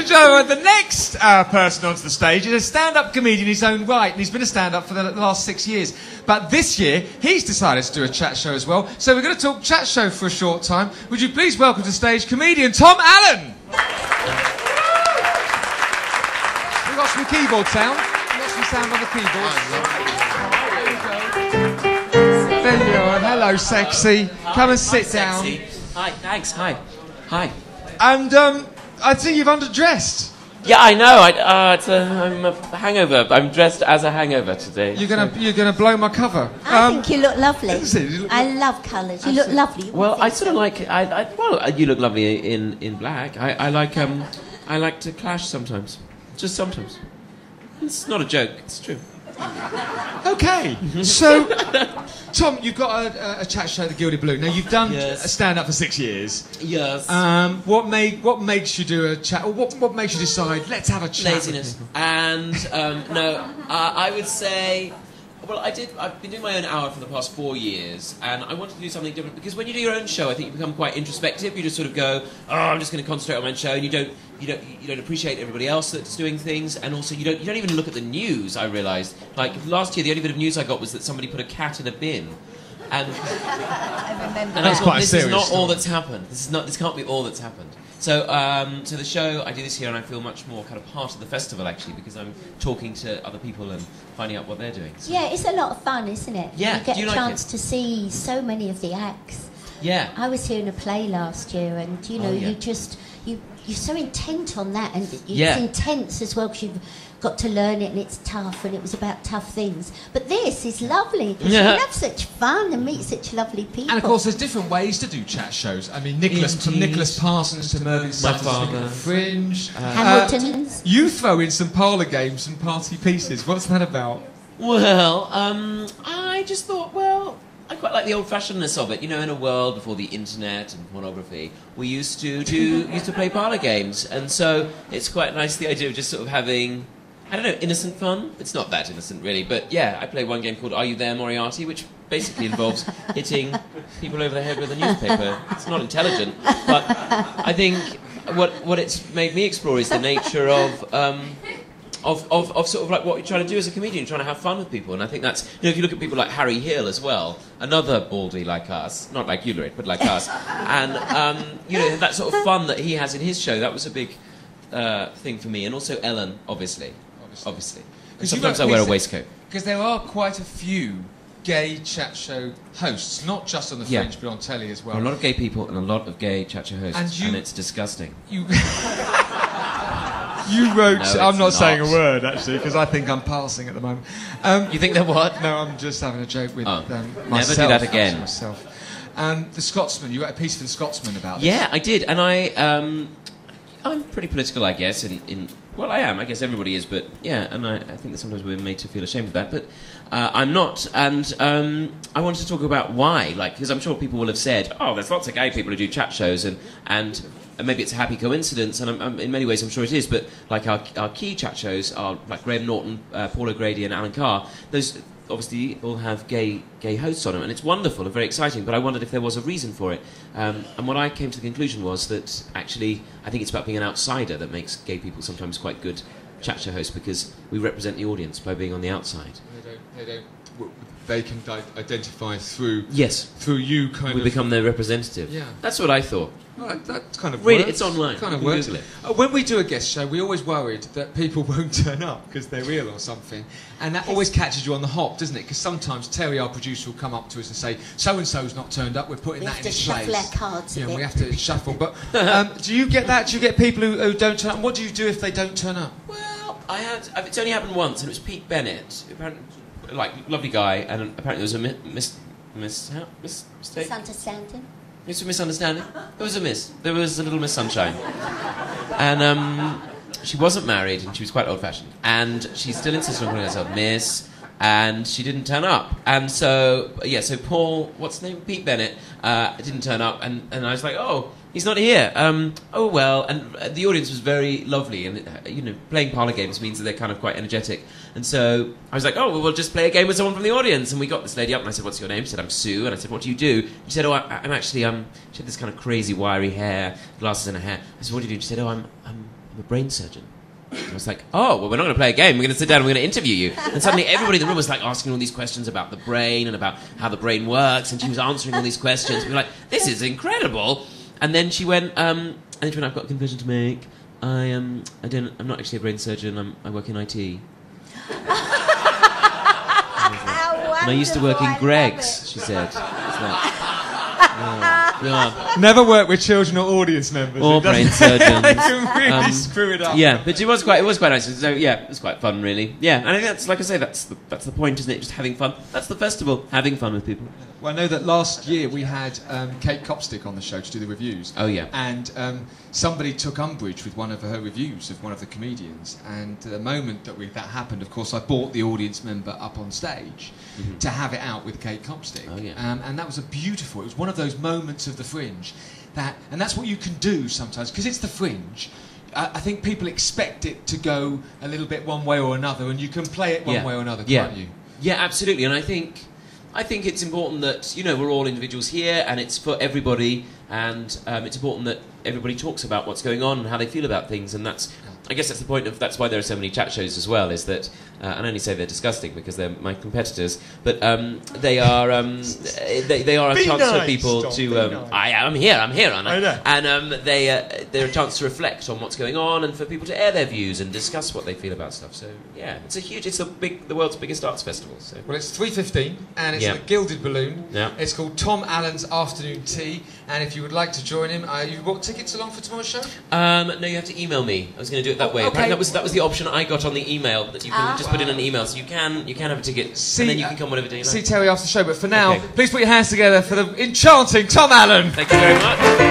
gentlemen, the next person onto the stage is a stand-up comedian in his own right, and he's been a stand-up for the last 6 years. But this year, he's decided to do a chat show as well. So we're going to talk chat show for a short time. Would you please welcome to the stage comedian Tom Allen? We've got some keyboard sound. We've got some sound on the keyboard. There you are. Hello, sexy. Come and sit down. Sexy. Hi, thanks. Hi. Hi. And I think you've underdressed. Yeah, I know. I'm a hangover. I'm dressed as a hangover today. You're gonna blow my cover. I think you look lovely. You look I love colours. You look lovely. Well, I sort of like. Well, you look lovely in black. I like to clash sometimes. Just sometimes. It's not a joke. It's true. Okay, so Tom, you've got a chat show at the Gilded Blue. Now you've done a stand-up for 6 years. Yes. What makes you do a chat, or what makes you decide let's have a chat? Laziness. And no, I would say. Well, I've been doing my own hour for the past 4 years, and I wanted to do something different because when you do your own show, I think you become quite introspective. You just sort of go, "Oh, I'm just going to concentrate on my own show," and you don't appreciate everybody else that's doing things, and also you don't even look at the news. I realised, like last year, the only bit of news I got was that somebody put a cat in a bin, and I remember. and I thought, quite a this is serious not all story. that's happened. This can't be all that's happened. So, so the show I do this year, and I feel much more kind of part of the festival actually, because I'm talking to other people and finding out what they're doing. So. Yeah, it's a lot of fun, isn't it? Yeah, you get do you a like chance it? to see so many of the acts. Yeah. I was here in a play last year, and you know, yeah. you're so intent on that, and it's Yeah. intense as well because you've got to learn it, and it's tough, and it was about tough things. But this is lovely because Yeah. you have such fun and meet such lovely people. And of course, there's different ways to do chat shows. I mean, from Nicholas Parsons to Mervyn Sutton's father. Fringe. Hamilton's. You throw in some parlour games and party pieces. What's that about? Well, I just thought, well, I quite like the old-fashionedness of it. You know, in a world before the internet and pornography, we used to play parlour games, and so it's quite nice the idea of just sort of having, I don't know, innocent fun. It's not that innocent, really, but yeah, I play one game called Are You There, Moriarty, which basically involves hitting people over the head with a newspaper. It's not intelligent, but I think what it's made me explore is the nature of sort of like what you're trying to do as a comedian, trying to have fun with people. And I think that's, you know, if you look at people like Harry Hill as well, another baldy like us, not like you, Lorraine, but like us, and, you know, that sort of fun that he has in his show, that was a big thing for me. And also Ellen, obviously. And sometimes I wear a waistcoat. Because there are quite a few gay chat show hosts, not just on the Fringe, but on telly as well. There are a lot of gay people and a lot of gay chat show hosts, and it's disgusting. You wrote... No, I'm not it's saying a not. word, actually, because I think I'm passing at the moment. You think they're what? No, I'm just having a joke with myself. Never do that again. Myself. The Scotsman, you wrote a piece for the Scotsman about this. Yeah, I did, and I'm pretty political, I guess, well, I am. I guess everybody is, but yeah, and I think that sometimes we're made to feel ashamed of that, but I'm not. And I wanted to talk about why, like, because I'm sure people will have said, "Oh, there's lots of gay people who do chat shows," and maybe it's a happy coincidence, and in many ways I'm sure it is. But like our key chat shows are like Graham Norton, Paul O'Grady, and Alan Carr. Those obviously all have gay hosts on them, and it's wonderful and very exciting, but I wondered if there was a reason for it. And what I came to the conclusion was that actually I think it's about being an outsider that makes gay people sometimes quite good chat show hosts, because we represent the audience by being on the outside. They can identify through you, kind we of... become their representative. Yeah. That's what I thought. Well, that kind of Read works. it, it's online. Kind of You can works. Google it. When we do a guest show, we're always worried that people won't turn up because they're ill or something, and that always catches you on the hop, doesn't it? Because sometimes Terry, our producer, will come up to us and say, "So-and-so's not turned up. We're putting that in his place." We have to shuffle our cards a bit. We have to shuffle. But do you get that? Do you get people who don't turn up? And what do you do if they don't turn up? Well, it's only happened once, and it was Pete Bennett, apparently, like, lovely guy, and apparently there was a mistake. Misunderstanding. It's a misunderstanding. There was a miss. There was a little Miss Sunshine. And she wasn't married, and she was quite old-fashioned. And she still insisted on calling herself Miss, and she didn't turn up. And so, so Paul, what's his name? Pete Bennett, didn't turn up, and I was like, oh, he's not here. Oh, well. And the audience was very lovely, and, you know, playing parlour games means that they're kind of quite energetic. And so I was like, oh, well, we'll just play a game with someone from the audience. And we got this lady up, and I said, what's your name? She said, I'm Sue. And I said, what do you do? She said, oh, I'm actually, she had this kind of crazy, wiry hair, glasses in her hair. I said, what do you do? She said, oh, I'm I'm a brain surgeon. I was like, oh, well, we're not going to play a game. We're going to sit down and we're going to interview you. And suddenly everybody in the room was like asking all these questions about the brain and about how the brain works. And she was answering all these questions. We were like, this is incredible. And then she went, I've got a confession to make. I'm not actually a brain surgeon. I work in IT. And I used to work in Greg's, she said. It's like, yeah. Never work with children or audience members. Or brain surgeons. They can really screw it up. Yeah, but it was quite nice. So yeah, it was quite fun, really. Yeah, and I think that's, like I say, that's the point, isn't it? Just having fun. That's the festival, having fun with people. Well, I know that last year we had Kate Copstick on the show to do the reviews. Oh yeah. And somebody took umbrage with one of her reviews of one of the comedians. And the moment that that happened, of course, I brought the audience member up on stage to have it out with Kate Copstick. Oh yeah. And that was it was one of those moments of the Fringe and that's what you can do sometimes, because it's the Fringe. I think people expect it to go a little bit one way or another, and you can play it one way or another, can't you? Yeah, absolutely. And I think it's important that, we're all individuals here, and it's for everybody, and it's important that everybody talks about what's going on and how they feel about things, and I guess that's the point that's why there are so many chat shows as well, is that, and I only say they're disgusting because they're my competitors, but they are a chance for people to, I'm here, aren't I? And they're a chance to reflect on what's going on and for people to air their views and discuss what they feel about stuff. So yeah, it's the world's biggest arts festival. So. Well, it's 3:15 and it's at the Gilded Balloon. Yeah. It's called Tom Allen's Afternoon Tea, and if you would like to join him, you bought tickets along for tomorrow's show? No, you have to email me. I was going to do it that way. Okay. That was the option I got on the email, that you can just put in an email, so you can have a ticket, and then you can come whatever day you like. See Terry after the show, but for now, please put your hands together for the enchanting Tom Allen. Thank you very much.